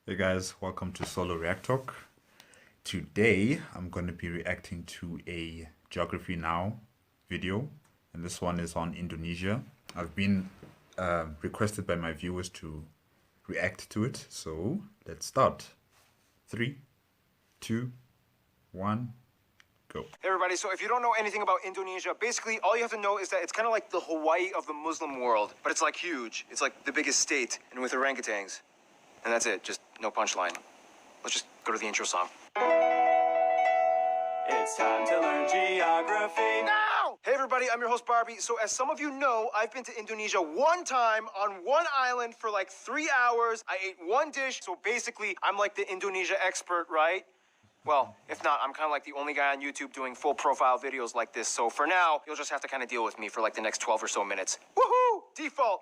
Hey guys, welcome to Solo ReacTalk. Today I'm going to be reacting to a Geography Now video, and this one is on Indonesia. I've been requested by my viewers to react to it, so let's start. 3, 2, 1, go. Hey everybody, so if you don't know anything about Indonesia, basically all you have to know is that it's kind of like the Hawaii of the Muslim world, but it's like huge. It's like the biggest state, and with orangutans. And that's it, just no punchline. Let's just go to the intro song. It's time to learn geography now! Hey everybody, I'm your host Barbie. So as some of you know, I've been to Indonesia one time on one island for like 3 hours. I ate one dish, so basically I'm like the Indonesia expert, right? Well, if not, I'm kind of like the only guy on YouTube doing full profile videos like this. So for now, you'll just have to kind of deal with me for like the next 12 or so minutes. Woohoo! Default!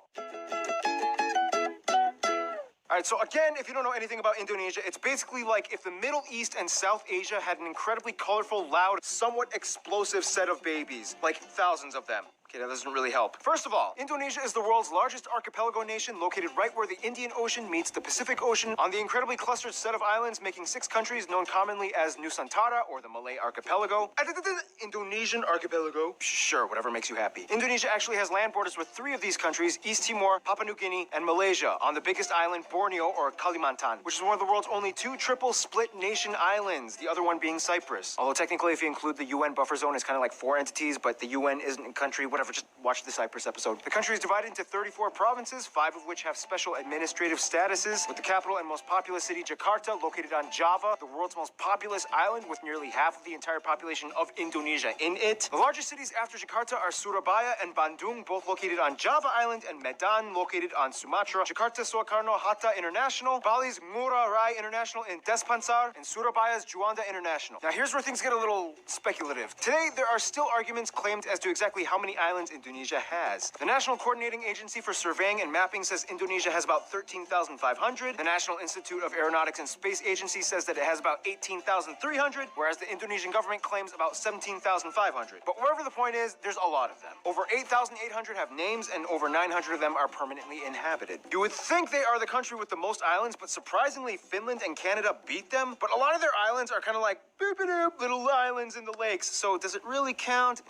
All right, so again, if you don't know anything about Indonesia, it's basically like if the Middle East and South Asia had an incredibly colorful, loud, somewhat explosive set of babies. Like thousands of them. Okay, that doesn't really help. First of all, Indonesia is the world's largest archipelago nation located right where the Indian Ocean meets the Pacific Ocean on the incredibly clustered set of islands making 6 countries known commonly as Nusantara or the Malay Archipelago. Indonesian Archipelago. Sure, whatever makes you happy. Indonesia actually has land borders with 3 of these countries, East Timor, Papua New Guinea, and Malaysia, on the biggest island, Borneo or Kalimantan, which is one of the world's only 2 triple split nation islands, the other one being Cyprus. Although technically if you include the UN buffer zone, it's kind of like 4 entities, but the UN isn't a country, whatever, just watch the Cyprus episode. The country is divided into 34 provinces, 5 of which have special administrative statuses, with the capital and most populous city, Jakarta, located on Java, the world's most populous island with nearly half of the entire population of Indonesia in it. The largest cities after Jakarta are Surabaya and Bandung, both located on Java Island, and Medan, located on Sumatra. Jakarta Soekarno-Hatta International, Bali's Ngurah Rai International in Denpasar, and Surabaya's Juanda International. Now here's where things get a little speculative. Today, there are still arguments claimed as to exactly how many islands Indonesia has. The National Coordinating Agency for Surveying and Mapping says Indonesia has about 13,500. The National Institute of Aeronautics and Space Agency says that it has about 18,300, whereas the Indonesian government claims about 17,500. But wherever the point is, there's a lot of them. Over 8,800 have names, and over 900 of them are permanently inhabited. You would think they are the country with the most islands, but surprisingly, Finland and Canada beat them. But a lot of their islands are kind of like boop-a-doop, little islands in the lakes. So does it really count?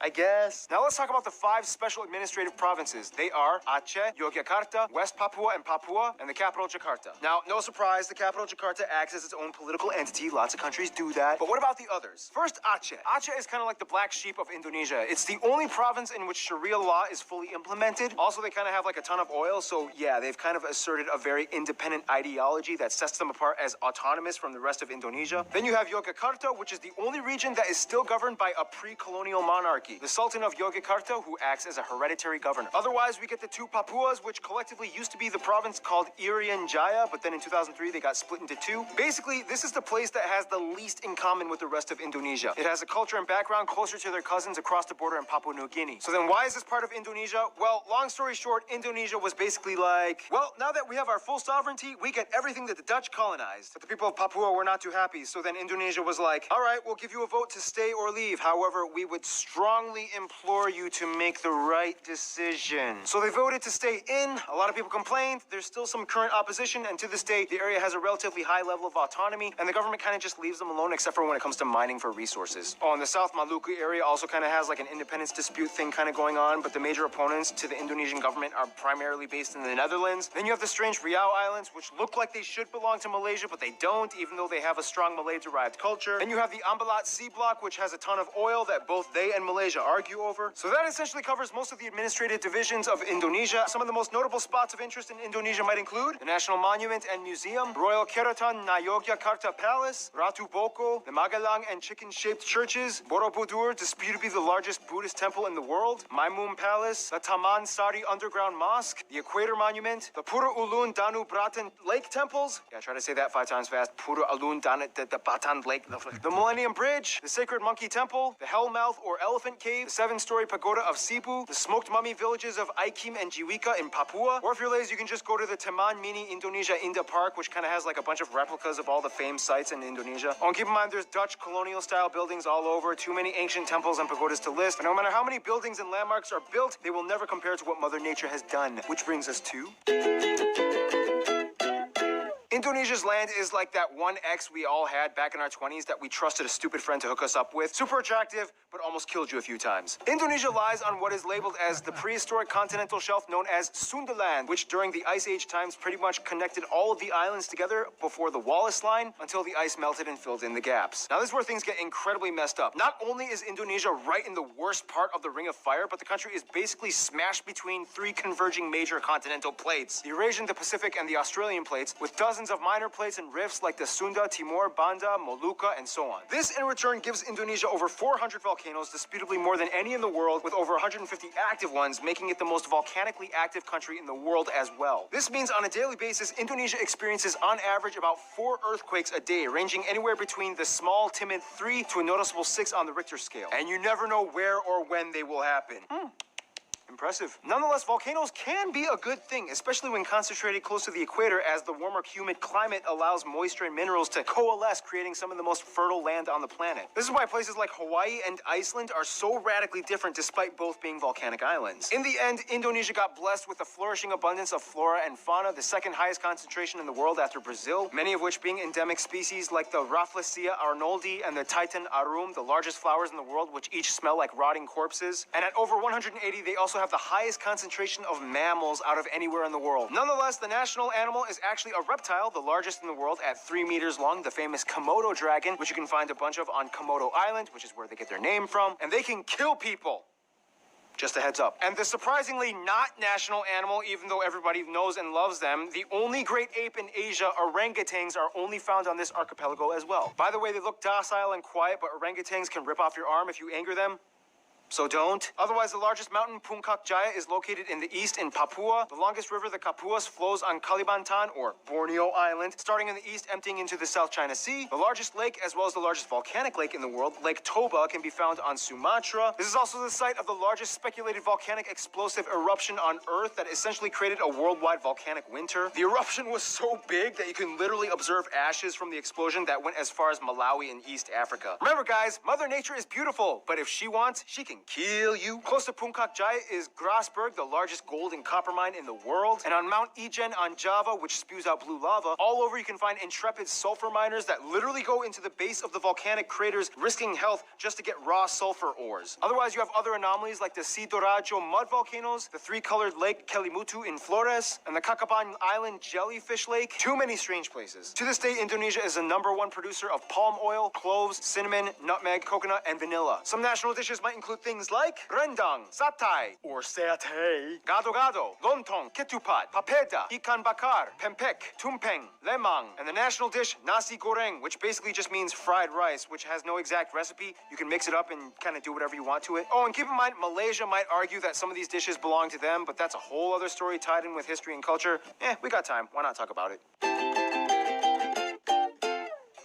I guess. Now let's talk about the 5 special administrative provinces. They are Aceh, Yogyakarta, West Papua and Papua, and the capital Jakarta. Now, no surprise, the capital Jakarta acts as its own political entity. Lots of countries do that. But what about the others? First, Aceh. Aceh is kind of like the black sheep of Indonesia. It's the only province in which Sharia law is fully implemented. Also, they kind of have like a ton of oil, so yeah, they've kind of asserted a very independent ideology that sets them apart as autonomous from the rest of Indonesia. Then you have Yogyakarta, which is the only region that is still governed by a pre-colonial monarchy. The Sultan of Yogyakarta, who acts as a hereditary governor. Otherwise, we get the 2 Papuas, which collectively used to be the province called Irian Jaya, but then in 2003 they got split into 2. Basically, this is the place that has the least in common with the rest of Indonesia. It has a culture and background closer to their cousins across the border in Papua New Guinea. So then why is this part of Indonesia? Well, long story short, Indonesia was basically like, well, now that we have our full sovereignty, we get everything that the Dutch colonized. But the people of Papua were not too happy, so then Indonesia was like, all right, we'll give you a vote to stay or leave. However, we would strongly implore you to make the right decision. So they voted to stay in. A lot of people complained. There's still some current opposition, and to this day, the area has a relatively high level of autonomy, and the government kind of just leaves them alone, except for when it comes to mining for resources. Oh, and the South Maluku area also kind of has like an independence dispute thing kind of going on, but the major opponents to the Indonesian government are primarily based in the Netherlands. Then you have the strange Riau Islands, which look like they should belong to Malaysia, but they don't, even though they have a strong Malay-derived culture. Then you have the Ambalat Sea Block, which has a ton of oil that both they and Malaysia argue over. So that essentially covers most of the administrative divisions of Indonesia. Some of the most notable spots of interest in Indonesia might include the National Monument and Museum, Royal Keraton na Yogyakarta Palace, Ratu Boko, the Magelang and chicken-shaped churches, Borobudur, disputed to be the largest Buddhist temple in the world, Maimum Palace, the Taman Sari Underground Mosque, the Equator Monument, the Pura Ulun Danu Bratan Lake temples. Yeah, try to say that 5 times fast. Pura Ulun Danu the Batan Lake. The Millennium Bridge, the Sacred Monkey Temple, the Hellmouth or Elephant Cave, the 7-story pagoda of Cebu, the smoked mummy villages of Aikim and Jiwika in Papua. Or if you're lazy, you can just go to the Taman Mini Indonesia Indah Park, which kind of has like a bunch of replicas of all the famed sites in Indonesia. Oh, and keep in mind, there's Dutch colonial style buildings all over, too many ancient temples and pagodas to list. But no matter how many buildings and landmarks are built, they will never compare to what Mother Nature has done. Which brings us to Indonesia's land is like that one ex we all had back in our 20s that we trusted a stupid friend to hook us up with. Super attractive, but almost killed you a few times. Indonesia lies on what is labeled as the prehistoric continental shelf known as Sundaland, which during the Ice Age times pretty much connected all of the islands together before the Wallace Line until the ice melted and filled in the gaps. Now this is where things get incredibly messed up. Not only is Indonesia right in the worst part of the Ring of Fire, but the country is basically smashed between three converging major continental plates: the Eurasian, the Pacific, and the Australian plates, with dozens of minor plates and rifts like the Sunda, Timor, Banda, Molucca, and so on. This in return gives Indonesia over 400 volcanoes, disputably more than any in the world, with over 150 active ones, making it the most volcanically active country in the world as well. This means on a daily basis, Indonesia experiences on average about 4 earthquakes a day, ranging anywhere between the small, timid 3 to a noticeable 6 on the Richter scale. And you never know where or when they will happen. Impressive. Nonetheless, volcanoes can be a good thing, especially when concentrated close to the equator, as the warmer, humid climate allows moisture and minerals to coalesce, creating some of the most fertile land on the planet. This is why places like Hawaii and Iceland are so radically different despite both being volcanic islands. In the end, Indonesia got blessed with a flourishing abundance of flora and fauna, the second highest concentration in the world after Brazil, many of which being endemic species like the Rafflesia arnoldi and the Titan arum, the largest flowers in the world, which each smell like rotting corpses. And at over 180, they also have the highest concentration of mammals out of anywhere in the world. Nonetheless, the national animal is actually a reptile, the largest in the world at 3 meters long, the famous Komodo dragon, which you can find a bunch of on Komodo Island, which is where they get their name from, and they can kill people. Just a heads up. And the surprisingly not national animal, even though everybody knows and loves them, the only great ape in Asia, orangutans, are only found on this archipelago as well. By the way, they look docile and quiet, but orangutans can rip off your arm if you anger them. So don't. Otherwise, the largest mountain, Puncak Jaya, is located in the east in Papua. The longest river, the Kapuas, flows on Kalimantan, or Borneo Island, starting in the east, emptying into the South China Sea. The largest lake, as well as the largest volcanic lake in the world, Lake Toba, can be found on Sumatra. This is also the site of the largest speculated volcanic explosive eruption on Earth that essentially created a worldwide volcanic winter. The eruption was so big that you can literally observe ashes from the explosion that went as far as Malawi in East Africa. Remember, guys, Mother Nature is beautiful, but if she wants, she can kill you. Close to Puncak Jaya is Grasberg, the largest gold and copper mine in the world. And on Mount Ijen on Java, which spews out blue lava, all over you can find intrepid sulfur miners that literally go into the base of the volcanic craters, risking health just to get raw sulfur ores. Otherwise, you have other anomalies like the Sidoarjo mud volcanoes, the 3-colored lake Kelimutu in Flores, and the Kakaban Island jellyfish lake. Too many strange places. To this day, Indonesia is the #1 producer of palm oil, cloves, cinnamon, nutmeg, coconut, and vanilla. Some national dishes might include things like rendang, satay, or satay, gado-gado, lontong, ketupat, papeda, ikan bakar, pempek, tumpeng, lemang, and the national dish, nasi goreng, which basically just means fried rice, which has no exact recipe. You can mix it up and kind of do whatever you want to it. Oh, and keep in mind, Malaysia might argue that some of these dishes belong to them, but that's a whole other story tied in with history and culture. We got time. Why not talk about it?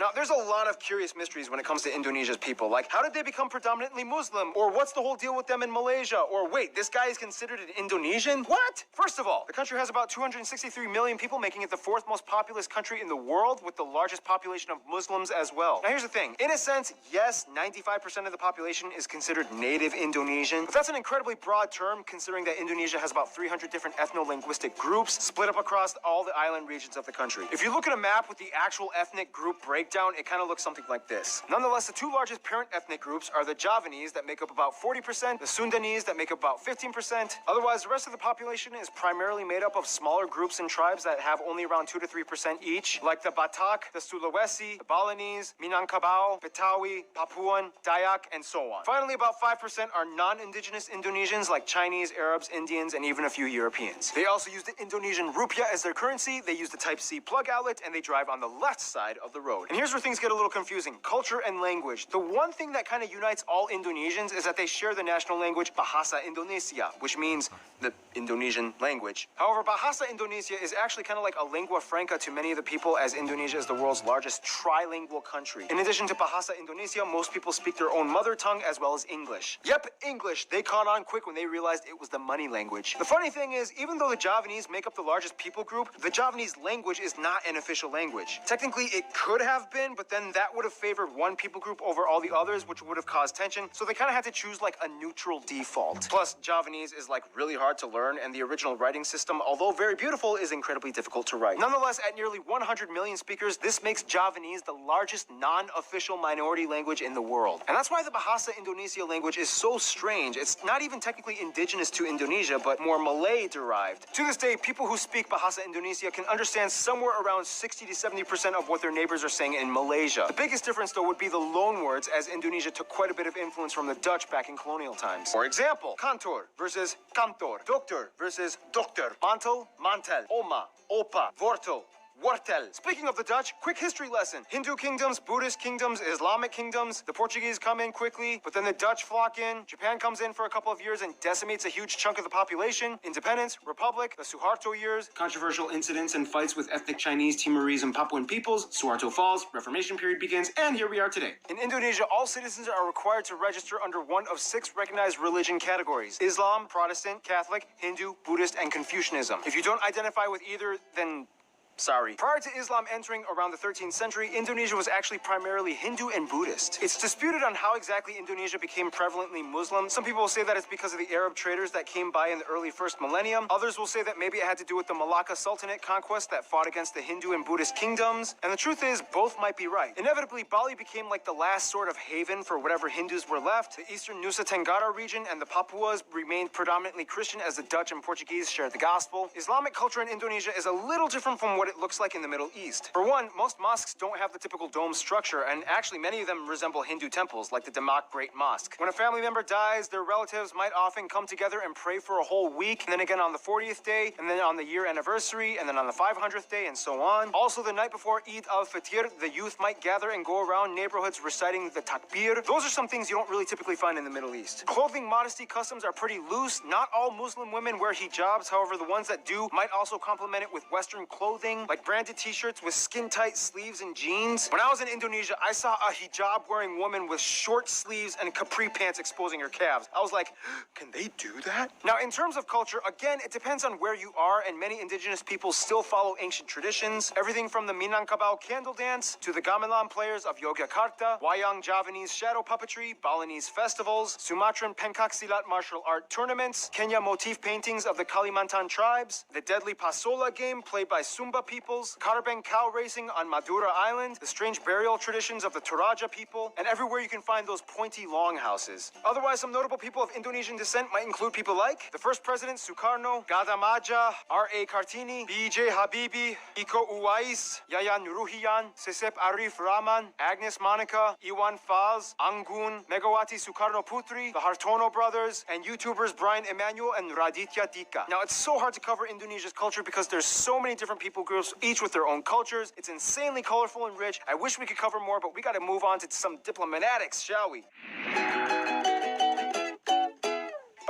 Now, there's a lot of curious mysteries when it comes to Indonesia's people. Like, how did they become predominantly Muslim? Or what's the whole deal with them in Malaysia? Or wait, this guy is considered an Indonesian? What? First of all, the country has about 263 million people, making it the 4th most populous country in the world, with the largest population of Muslims as well. Now, here's the thing. In a sense, yes, 95% of the population is considered native Indonesian. But that's an incredibly broad term, considering that Indonesia has about 300 different ethno-linguistic groups split up across all the island regions of the country. If you look at a map with the actual ethnic group breakdown, it kind of looks something like this. Nonetheless, the 2 largest parent ethnic groups are the Javanese, that make up about 40%, the Sundanese, that make up about 15%. Otherwise, the rest of the population is primarily made up of smaller groups and tribes that have only around 2 to 3% each, like the Batak, the Sulawesi, the Balinese, Minangkabau, Betawi, Papuan, Dayak, and so on. Finally, about 5% are non-indigenous Indonesians, like Chinese, Arabs, Indians, and even a few Europeans. They also use the Indonesian rupiah as their currency, they use the Type-C plug outlet, and they drive on the left side of the road. And here's where things get a little confusing. Culture and language. The one thing that kind of unites all Indonesians is that they share the national language Bahasa Indonesia, which means the Indonesian language. However, Bahasa Indonesia is actually kind of like a lingua franca to many of the people, as Indonesia is the world's largest trilingual country. In addition to Bahasa Indonesia, most people speak their own mother tongue as well as English. Yep, English. They caught on quick when they realized it was the money language. The funny thing is, even though the Javanese make up the largest people group, the Javanese language is not an official language. Technically, it could have have been, but then that would have favored one people group over all the others, which would have caused tension. So they kind of had to choose like a neutral default. Plus, Javanese is like really hard to learn, and the original writing system, although very beautiful, is incredibly difficult to write. Nonetheless, at nearly 100 million speakers, this makes Javanese the largest non-official minority language in the world. And that's why the Bahasa Indonesia language is so strange. It's not even technically indigenous to Indonesia, but more Malay-derived. To this day, people who speak Bahasa Indonesia can understand somewhere around 60 to 70% of what their neighbors are saying in Malaysia. The biggest difference, though, would be the loan words, as Indonesia took quite a bit of influence from the Dutch back in colonial times. For example, kantor versus kantor, doctor versus dokter, mantel, mantel, oma, opa, wortel, Wortel. Speaking of the Dutch, quick history lesson. Hindu kingdoms, Buddhist kingdoms, Islamic kingdoms. The Portuguese come in quickly, but then the Dutch flock in. Japan comes in for a couple of years and decimates a huge chunk of the population. Independence, Republic, the Suharto years. Controversial incidents and fights with ethnic Chinese, Timorese, and Papuan peoples. Suharto falls, Reformation period begins, and here we are today. In Indonesia, all citizens are required to register under one of 6 recognized religion categories: Islam, Protestant, Catholic, Hindu, Buddhist, and Confucianism. If you don't identify with either, then sorry. Prior to Islam entering around the 13th century, Indonesia was actually primarily Hindu and Buddhist. It's disputed on how exactly Indonesia became prevalently Muslim. Some people will say that it's because of the Arab traders that came by in the early first millennium. Others will say that maybe it had to do with the Malacca Sultanate conquest that fought against the Hindu and Buddhist kingdoms. And the truth is, both might be right. Inevitably, Bali became like the last sort of haven for whatever Hindus were left. The eastern Nusa Tenggara region and the Papuas remained predominantly Christian, as the Dutch and Portuguese shared the gospel. Islamic culture in Indonesia is a little different from what it looks like in the Middle East. For one, most mosques don't have the typical dome structure, and actually many of them resemble Hindu temples, like the Demak Great Mosque. When a family member dies, their relatives might often come together and pray for a whole week, and then again on the 40th day, and then on the year anniversary, and then on the 500th day, and so on. Also, the night before Eid al-Fitr, the youth might gather and go around neighborhoods reciting the takbir. Those are some things you don't really typically find in the Middle East. Clothing modesty customs are pretty loose. Not all Muslim women wear hijabs. However, the ones that do might also complement it with Western clothing, like branded t-shirts with skin-tight sleeves and jeans. When I was in Indonesia, I saw a hijab-wearing woman with short sleeves and capri pants exposing her calves. I was like, can they do that? Now, in terms of culture, again, it depends on where you are, and many indigenous peoples still follow ancient traditions. Everything from the Minangkabau candle dance to the gamelan players of Yogyakarta, Wayang Javanese shadow puppetry, Balinese festivals, Sumatran pencak silat martial art tournaments, Kenya motif paintings of the Kalimantan tribes, the deadly pasola game played by Sumba peoples, Karabeng cow racing on Madura Island, the strange burial traditions of the Toraja people, and everywhere you can find those pointy longhouses. Otherwise, some notable people of Indonesian descent might include people like the first president Sukarno, Gada Maja, R.A. Kartini, B.J. Habibie, Iko Uwais, Yayan Ruhian, Sesep Arif Rahman, Agnes Monica, Iwan Faz, Anggun, Megawati Sukarno Putri, the Hartono brothers, and YouTubers Brian Emanuel and Raditya Dika. Now, it's so hard to cover Indonesia's culture because there's so many different people groups, each with their own cultures. It's insanely colorful and rich. I wish we could cover more, but we got to move on to some diplomatics, shall we?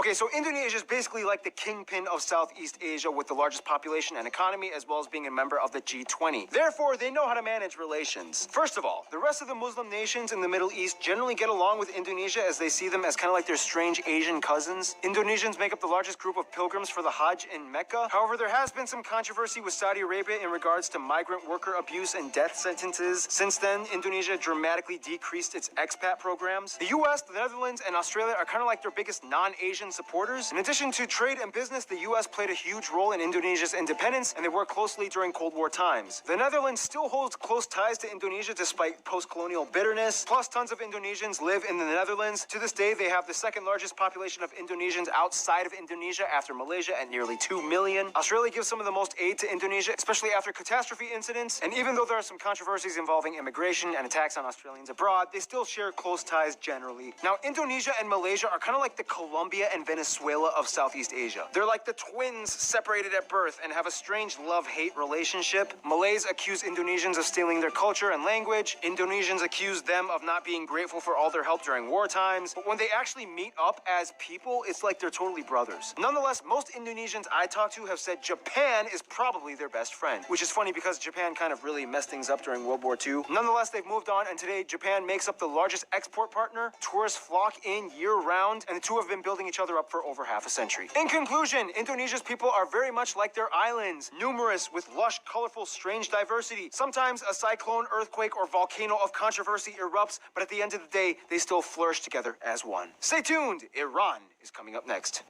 Okay, so Indonesia is basically like the kingpin of Southeast Asia, with the largest population and economy, as well as being a member of the G20. Therefore, they know how to manage relations. First of all, the rest of the Muslim nations in the Middle East generally get along with Indonesia, as they see them as kind of like their strange Asian cousins. Indonesians make up the largest group of pilgrims for the Hajj in Mecca. However, there has been some controversy with Saudi Arabia in regards to migrant worker abuse and death sentences. Since then, Indonesia dramatically decreased its expat programs. The US, the Netherlands, and Australia are kind of like their biggest non-Asian supporters. In addition to trade and business, the US played a huge role in Indonesia's independence, and they worked closely during Cold War times. The Netherlands still holds close ties to Indonesia despite post-colonial bitterness. Plus, tons of Indonesians live in the Netherlands. To this day, they have the second largest population of Indonesians outside of Indonesia after Malaysia at nearly 2 million. Australia gives some of the most aid to Indonesia, especially after catastrophe incidents. And even though there are some controversies involving immigration and attacks on Australians abroad, they still share close ties generally. Now, Indonesia and Malaysia are kind of like the Colombia and Venezuela of Southeast Asia. They're like the twins separated at birth and have a strange love-hate relationship. Malays accuse Indonesians of stealing their culture and language. Indonesians accuse them of not being grateful for all their help during war times. But when they actually meet up as people, it's like they're totally brothers. Nonetheless, most Indonesians I talk to have said Japan is probably their best friend, which is funny because Japan kind of really messed things up during World War II. Nonetheless, they've moved on, and today Japan makes up the largest export partner. Tourists flock in year-round, and the two have been building each other other up for over half a century. In conclusion, Indonesia's people are very much like their islands, numerous with lush, colorful, strange diversity. Sometimes a cyclone, earthquake, or volcano of controversy erupts, but at the end of the day, they still flourish together as one. Stay tuned, Iran is coming up next.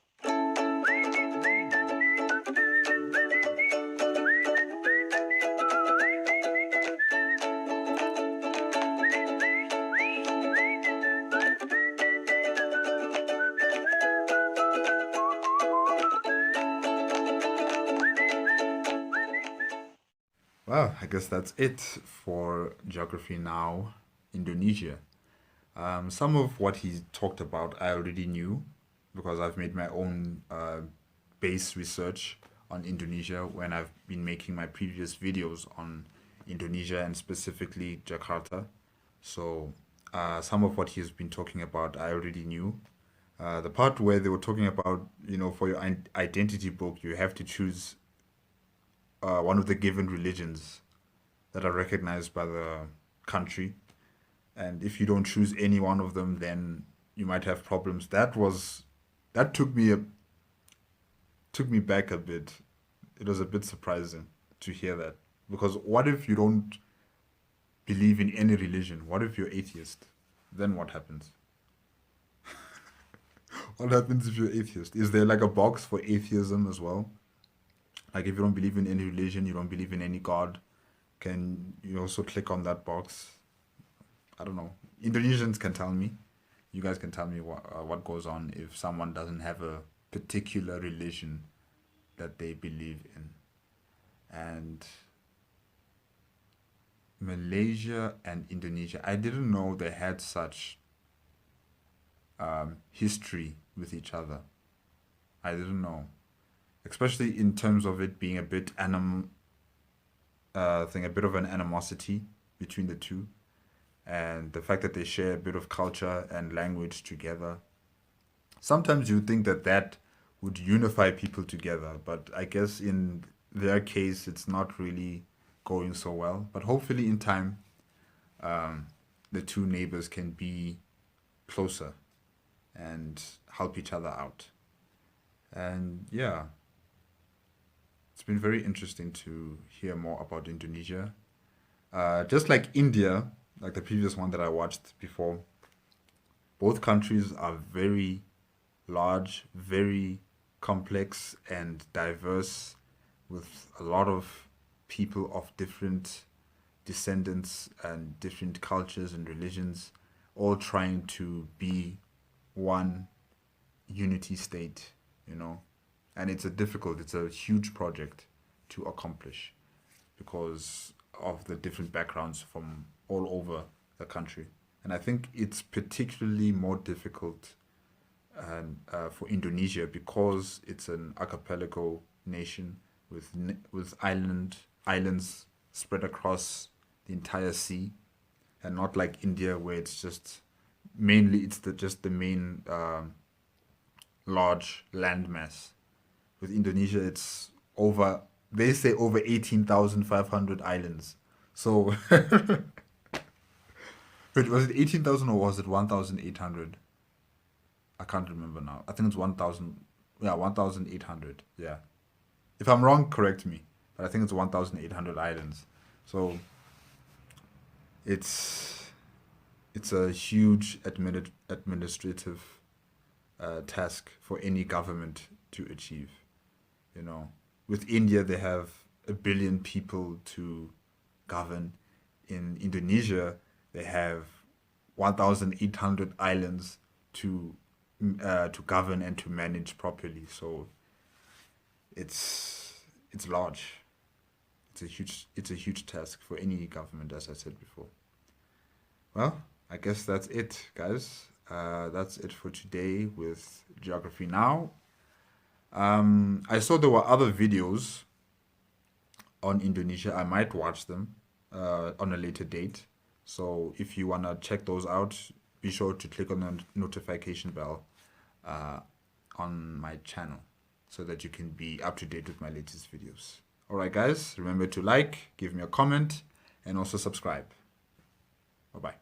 Well, I guess that's it for Geography Now, Indonesia. Some of what he talked about I already knew because I've made my own base research on Indonesia when I've been making my previous videos on Indonesia and specifically Jakarta. So some of what he's been talking about I already knew. The part where they were talking about, for your identity book, you have to choose one of the given religions that are recognized by the country. And if you don't choose any one of them, then you might have problems. That took me back a bit. It was a bit surprising to hear that. Because what if you don't believe in any religion? What if you're atheist? Then what happens? What happens if you're atheist? Is there like a box for atheism as well? Like if you don't believe in any religion, you don't believe in any God, can you also click on that box? I don't know. Indonesians can tell me. You guys can tell me what goes on if someone doesn't have a particular religion that they believe in. And Malaysia and Indonesia, I didn't know they had such history with each other. I didn't know. Especially in terms of it being a bit a bit of an animosity between the two, and the fact that they share a bit of culture and language together. Sometimes you would think that would unify people together, but I guess in their case, it's not really going so well. But hopefully, in time, the two neighbors can be closer and help each other out. And yeah. It's been very interesting to hear more about Indonesia. Just like India, like the previous one that I watched before, both countries are very large, very complex and diverse, with a lot of people of different descendants and different cultures and religions, all trying to be one unity state, And it's a huge project to accomplish because of the different backgrounds from all over the country. And I think it's particularly more difficult for Indonesia because it's an archipelago nation with islands spread across the entire sea, and not like India where it's just mainly just the main large landmass. With Indonesia, it's they say over 18,500 islands. So, wait, was it 18,000 or was it 1,800? I can't remember now. I think it's 1,000. Yeah, 1,800. Yeah. If I'm wrong, correct me. But I think it's 1,800 islands. So, it's a huge administrative task for any government to achieve. With India, they have 1 billion people to govern. In Indonesia, they have 1,800 islands to govern and to manage properly. So it's large. It's a huge task for any government, as I said before. Well, I guess that's it, guys. That's it for today with Geography Now. I saw there were other videos on Indonesia. I might watch them on a later date. So if you want to check those out, be sure to click on the notification bell on my channel so that you can be up to date with my latest videos. Alright guys, remember to like, give me a comment, and also subscribe. Bye-bye.